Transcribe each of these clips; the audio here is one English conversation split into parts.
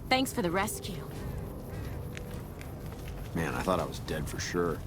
Thanks for the rescue. Man, I thought I was dead for sure.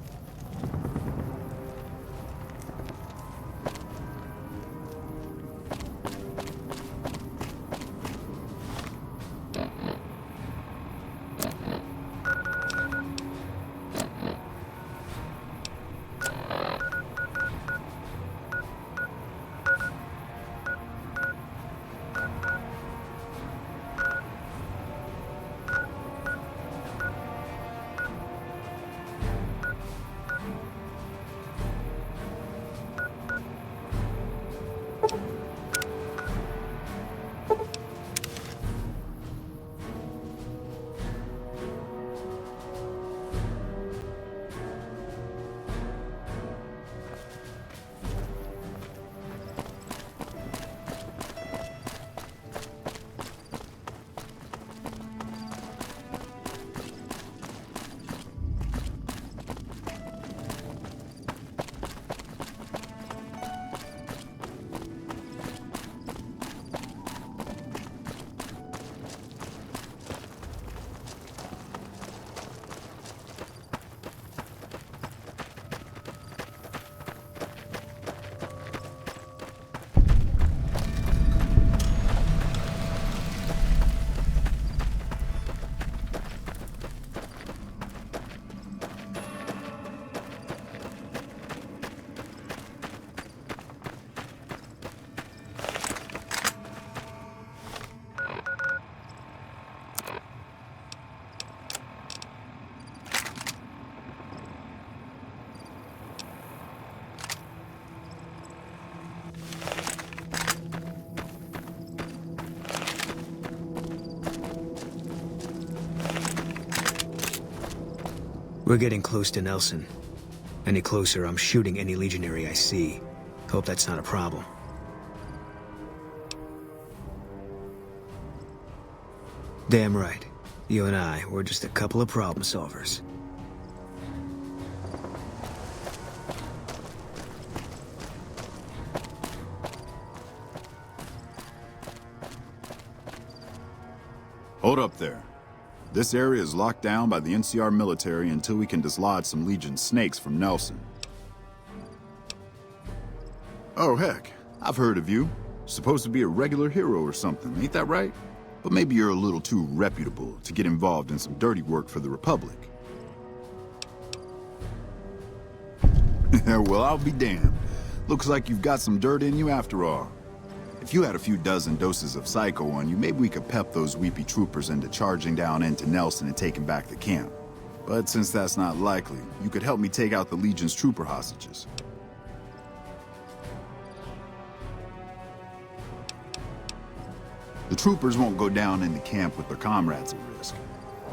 We're getting close to Nelson. Any closer, I'm shooting any legionary I see. Hope that's not a problem. Damn right. You and I, we're just a couple of problem solvers. Hold up there. This area is locked down by the NCR military until we can dislodge some Legion snakes from Nelson. Oh heck, I've heard of you. Supposed to be a regular hero or something, ain't that right? But maybe you're a little too reputable to get involved in some dirty work for the Republic. Well, I'll be damned. Looks like you've got some dirt in you after all. If you had a few dozen doses of Psycho on you, maybe we could pep those weepy troopers into charging down into Nelson and taking back the camp. But since that's not likely, you could help me take out the Legion's trooper hostages. The troopers won't go down in the camp with their comrades at risk.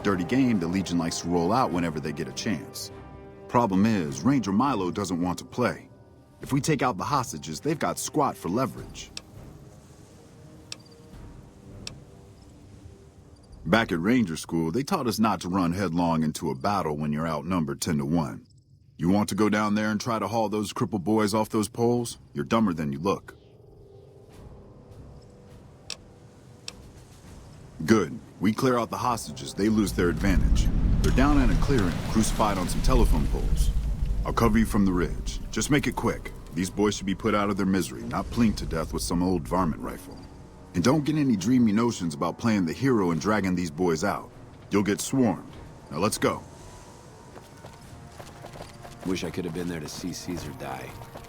Dirty game the Legion likes to roll out whenever they get a chance. Problem is, Ranger Milo doesn't want to play. If we take out the hostages, they've got squat for leverage. Back at Ranger School, they taught us not to run headlong into a battle when you're outnumbered 10-1. You want to go down there and try to haul those crippled boys off those poles? You're dumber than you look. Good. We clear out the hostages, they lose their advantage. They're down in a clearing, crucified on some telephone poles. I'll cover you from the ridge. Just make it quick. These boys should be put out of their misery, not plinked to death with some old varmint rifle. And don't get any dreamy notions about playing the hero and dragging these boys out. You'll get swarmed. Now let's go. Wish I could have been there to see Caesar die.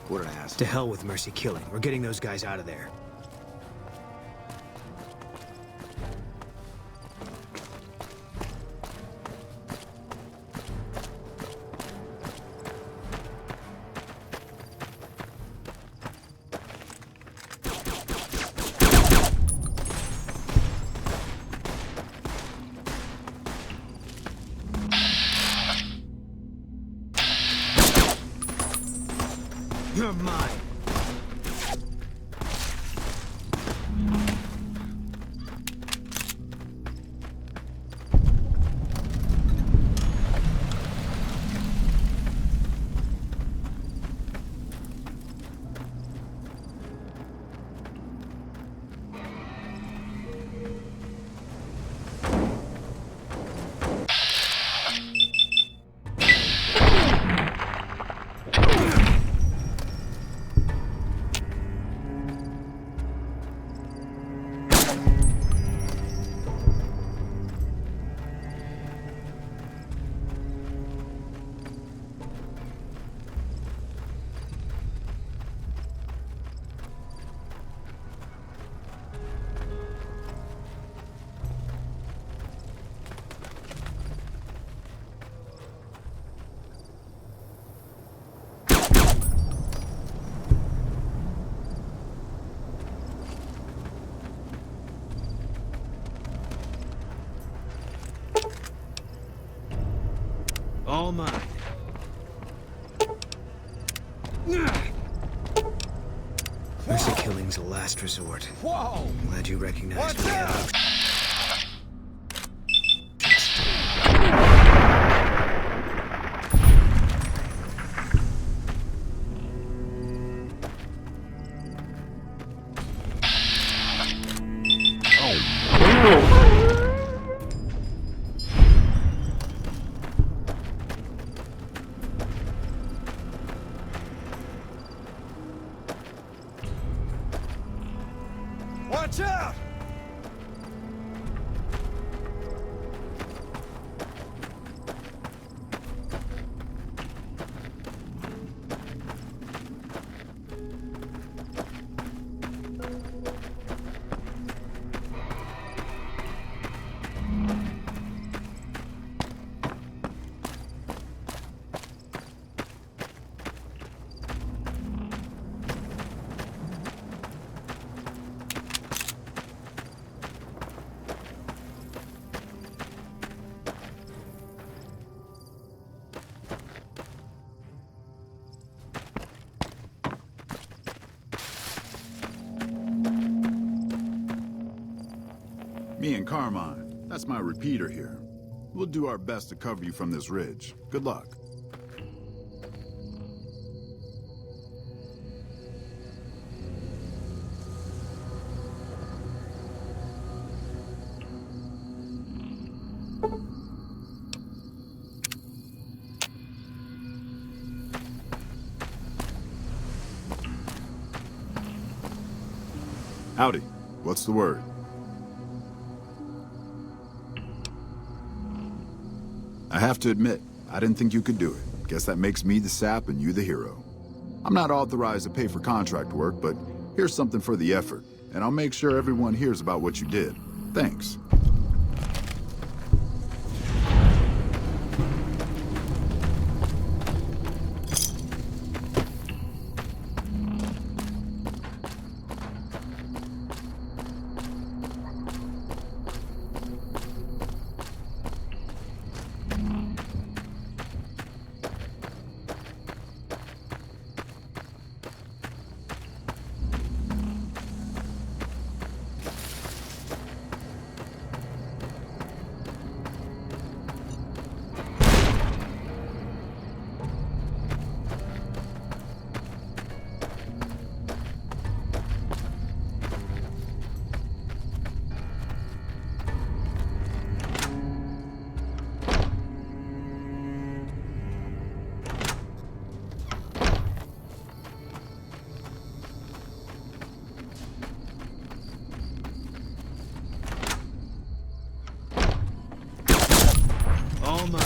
What did I ask? To hell with mercy killing. We're getting those guys out of there. You're mine. All mine. Mercy killing's a last resort. Whoa! Glad you recognized Watch me. out! Watch out! Me and Carmine. That's my repeater here. We'll do our best to cover you from this ridge. Good luck. Howdy. What's the word? I have to admit, I didn't think you could do it. Guess that makes me the sap and you the hero. I'm not authorized to pay for contract work, but here's something for the effort, and I'll make sure everyone hears about what you did. Thanks. All mine.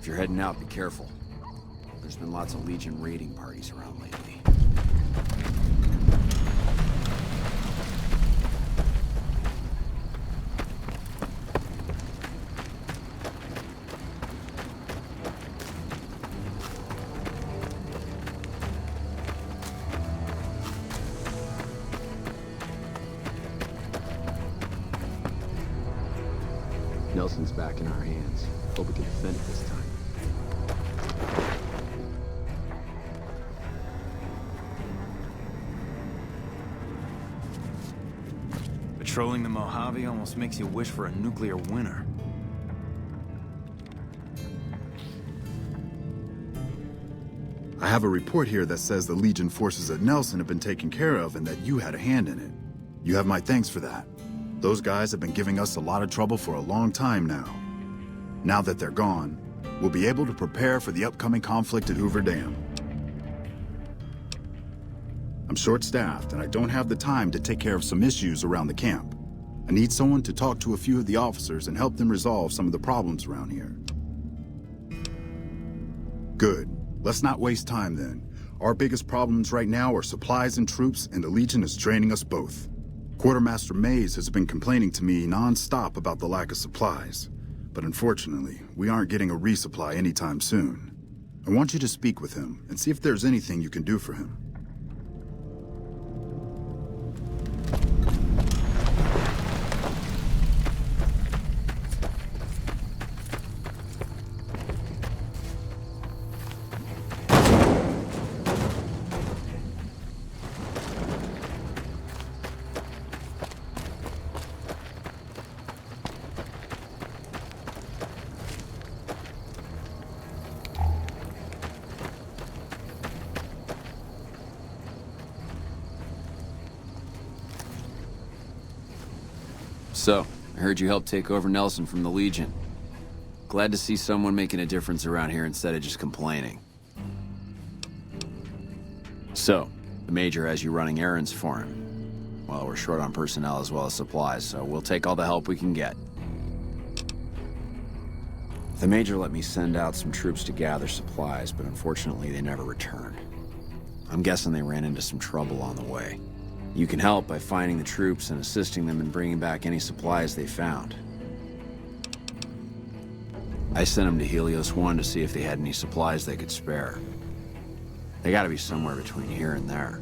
If you're heading out, be careful. There's been lots of Legion raiding parties around lately. Nelson's back in our hands. Hope we can defend it this time. Patrolling the Mojave almost makes you wish for a nuclear winter. I have a report here that says the Legion forces at Nelson have been taken care of and that you had a hand in it. You have my thanks for that. Those guys have been giving us a lot of trouble for a long time now. Now that they're gone, we'll be able to prepare for the upcoming conflict at Hoover Dam. I'm short-staffed, and I don't have the time to take care of some issues around the camp. I need someone to talk to a few of the officers and help them resolve some of the problems around here. Good. Let's not waste time then. Our biggest problems right now are supplies and troops, and the Legion is draining us both. Quartermaster Mays has been complaining to me non-stop about the lack of supplies. But unfortunately, we aren't getting a resupply anytime soon. I want you to speak with him and see if there's anything you can do for him. So, I heard you helped take over Nelson from the Legion. Glad to see someone making a difference around here instead of just complaining. So, the Major has you running errands for him. Well, we're short on personnel as well as supplies, so we'll take all the help we can get. The Major let me send out some troops to gather supplies, but unfortunately they never returned. I'm guessing they ran into some trouble on the way. You can help by finding the troops and assisting them in bringing back any supplies they found. I sent them to Helios 1 to see if they had any supplies they could spare. They gotta be somewhere between here and there.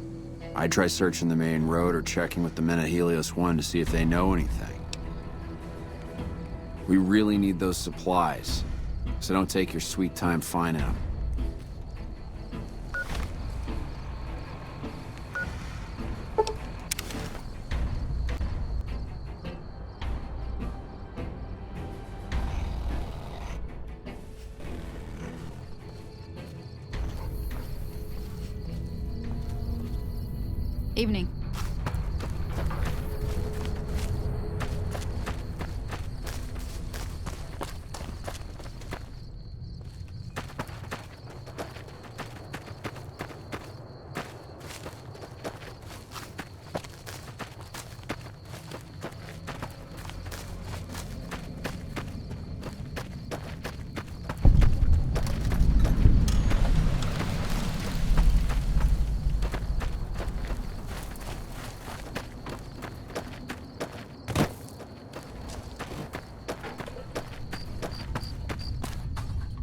I'd try searching the main road or checking with the men at Helios 1 to see if they know anything. We really need those supplies, so don't take your sweet time finding them. Evening.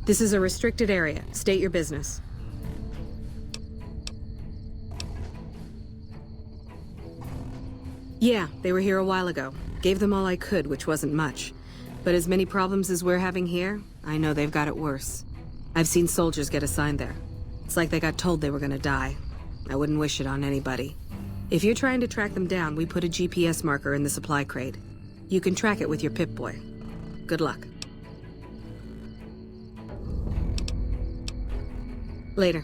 This is a restricted area. State your business. Yeah, they were here a while ago. Gave them all I could, which wasn't much. But as many problems as we're having here, I know they've got it worse. I've seen soldiers get assigned there. It's like they got told they were gonna die. I wouldn't wish it on anybody. If you're trying to track them down, we put a GPS marker in the supply crate. You can track it with your Pip-Boy. Good luck. Later.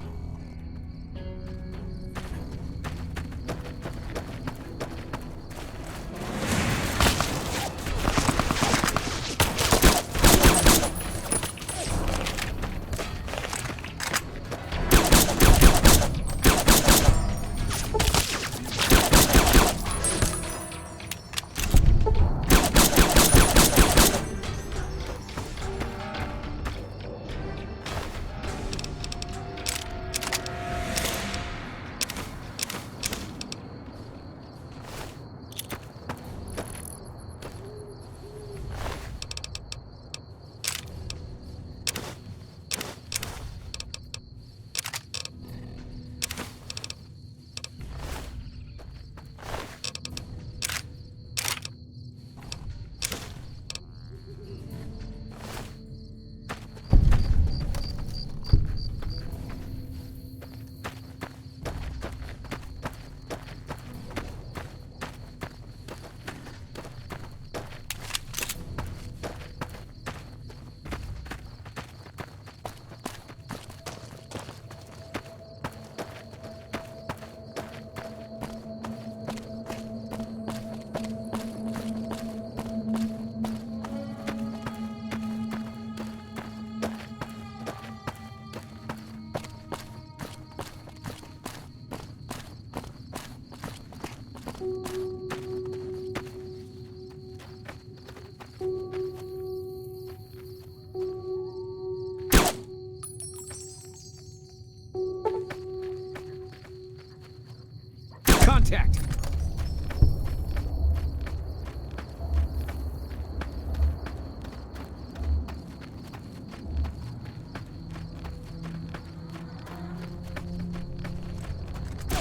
contact!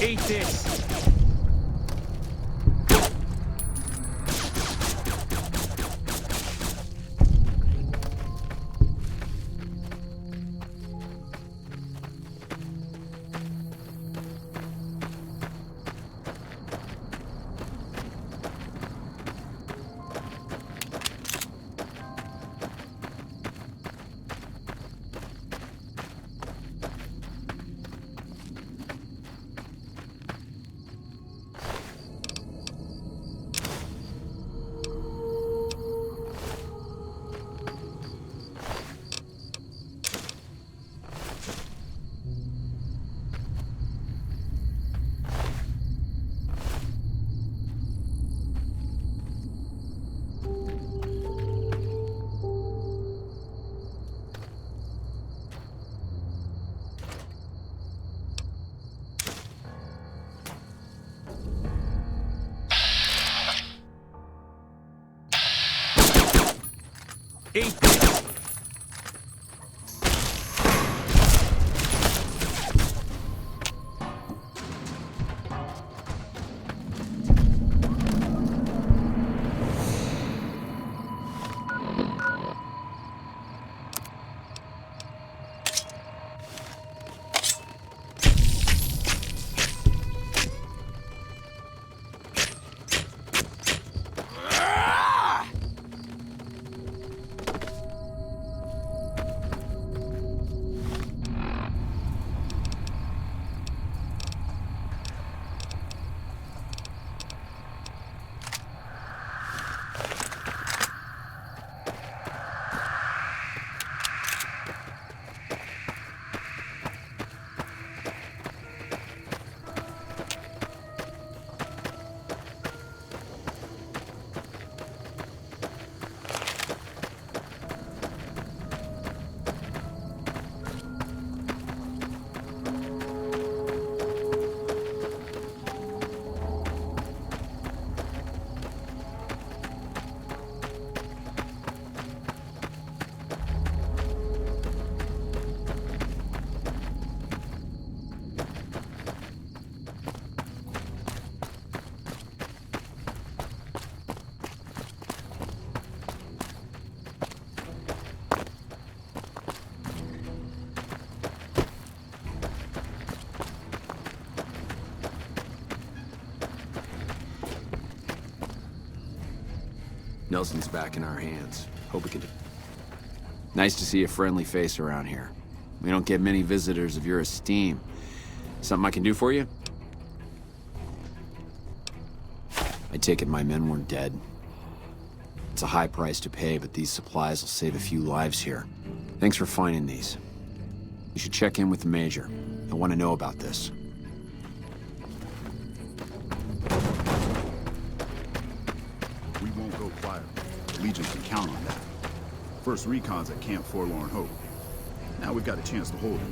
Eat this! Eat this! Nelson's back in our hands. Hope we can... Nice to see a friendly face around here. We don't get many visitors of your esteem. Something I can do for you? I take it my men weren't dead. It's a high price to pay, but these supplies will save a few lives here. Thanks for finding these. You should check in with the Major. I want to know about this. We won't go quiet. The Legion can count on that. First recon's at Camp Forlorn Hope. Now we've got a chance to hold it.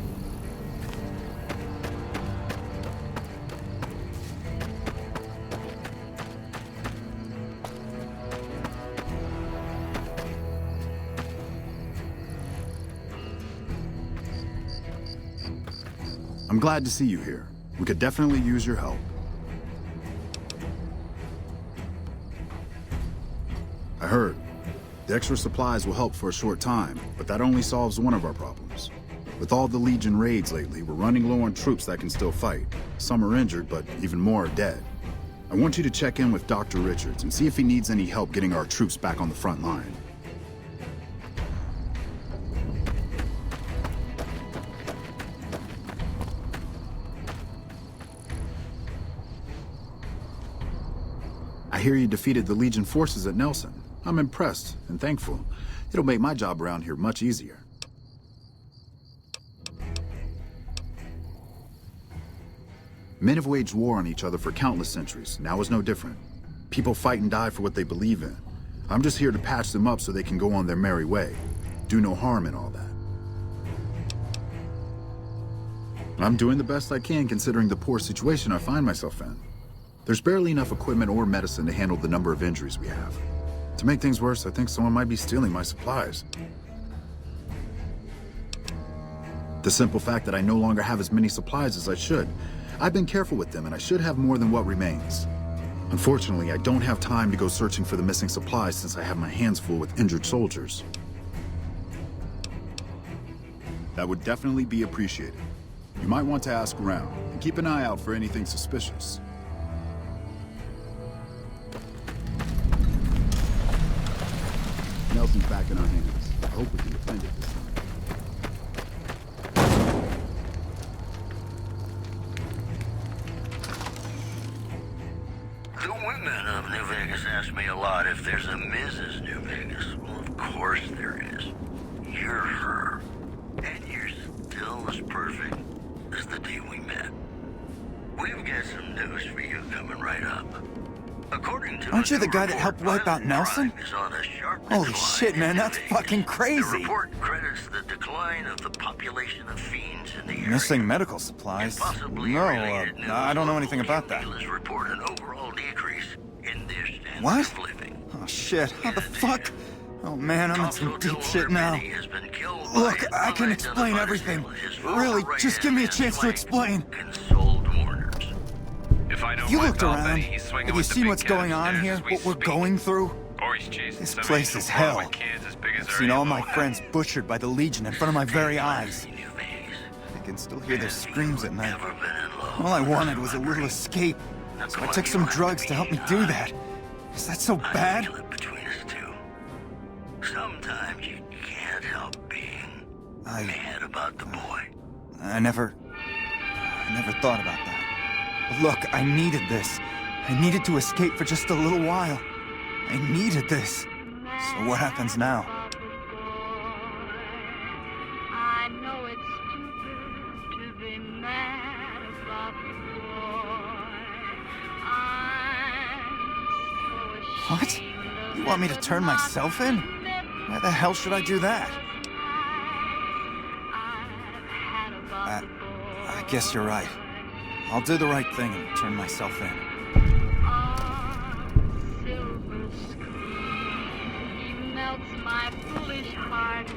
I'm glad to see you here. We could definitely use your help. I heard. The extra supplies will help for a short time, but that only solves one of our problems. With all the Legion raids lately, we're running low on troops that can still fight. Some are injured, but even more are dead. I want you to check in with Dr. Richards and see if he needs any help getting our troops back on the front line. I hear you defeated the Legion forces at Nelson. I'm impressed and thankful. It'll make my job around here much easier. Men have waged war on each other for countless centuries. Now is no different. People fight and die for what they believe in. I'm just here to patch them up so they can go on their merry way. Do no harm in all that. I'm doing the best I can considering the poor situation I find myself in. There's barely enough equipment or medicine to handle the number of injuries we have. To make things worse, I think someone might be stealing my supplies. The simple fact that I no longer have as many supplies as I should. I've been careful with them, and I should have more than what remains. Unfortunately, I don't have time to go searching for the missing supplies since I have my hands full with injured soldiers. That would definitely be appreciated. You might want to ask around, and keep an eye out for anything suspicious. Nelson's back in our hands. I hope we can defend it this time. The women of New Vegas ask me a lot if there's a Mrs. New Vegas. Well, of course there is. You're her. And you're still as perfect as the day we met. We've got some news for you coming right up. According to Aren't you the guy that report, helped wipe out violent Nelson? crime is on a sharp Holy decline shit, man, in that's Vegas. fucking crazy. The report credits the decline of the population of fiends in the area. Missing medical supplies? Possibly No, related news I don't know anything about that. dealers report an overall decrease in their standard What? of living. Oh shit, how the fuck? Oh man, I'm in some deep shit now. Look, Look, I can explain everything. Really, just give me a chance to explain. If I don't You wipe looked out around. Benny, he's swinging Have you with the seen big what's cat going on upstairs here? as we What we're speak. going through? Or he's chasing This somebody place so is far hell. with kids as big as I've our seen all my emo friends hat. butchered by the Legion in front of my very eyes. I can still hear their screams at night. All I wanted was a little escape, so I took some drugs to help me do that. Is that so bad? Between us two. Sometimes you can't help being mad about the boy. I never thought about that. But look, I needed this. I needed to escape for just a little while. I needed this. So what happens now? I know it's stupid to be mad about the boy. I'm so What? ashamed You want me to turn myself in? Why the hell should I do that? I guess you're right. I'll do the right thing and turn myself in. silver screen. He melts my foolish heart.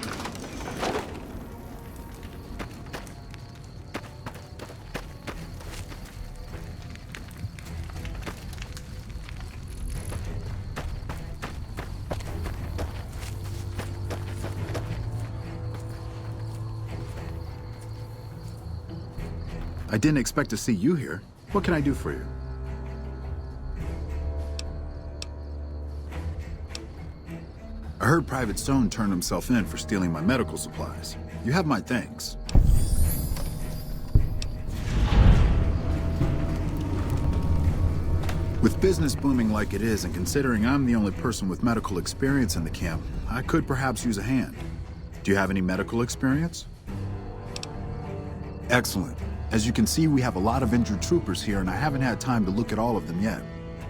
I didn't expect to see you here. What can I do for you? I heard Private Stone turned himself in for stealing my medical supplies. You have my thanks. With business booming like it is, and considering I'm the only person with medical experience in the camp, I could perhaps use a hand. Do you have any medical experience? Excellent. As you can see, we have a lot of injured troopers here, and I haven't had time to look at all of them yet.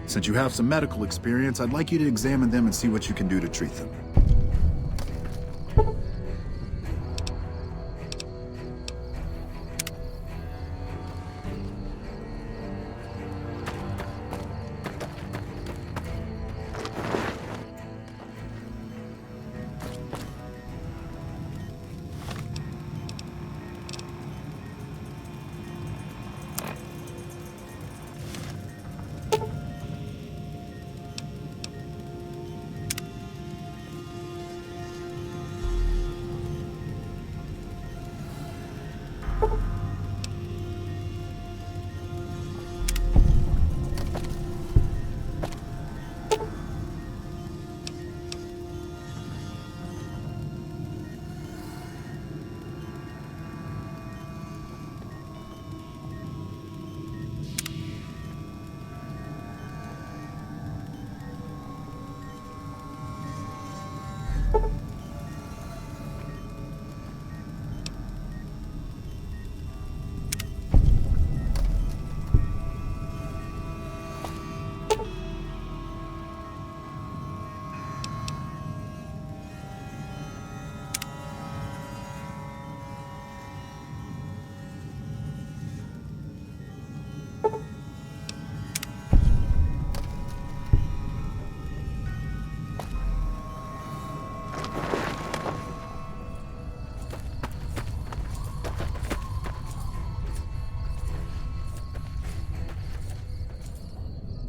Since you have some medical experience, I'd like you to examine them and see what you can do to treat them.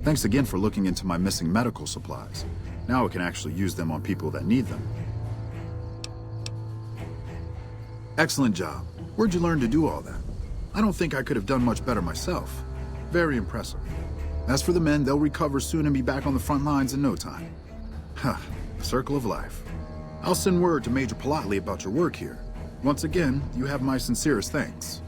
Thanks again for looking into my missing medical supplies. Now I can actually use them on people that need them. Excellent job. Where'd you learn to do all that? I don't think I could have done much better myself. Very impressive. As for the men, they'll recover soon and be back on the front lines in no time. Huh, circle of life. I'll send word to Major Palatley about your work here. Once again, you have my sincerest thanks.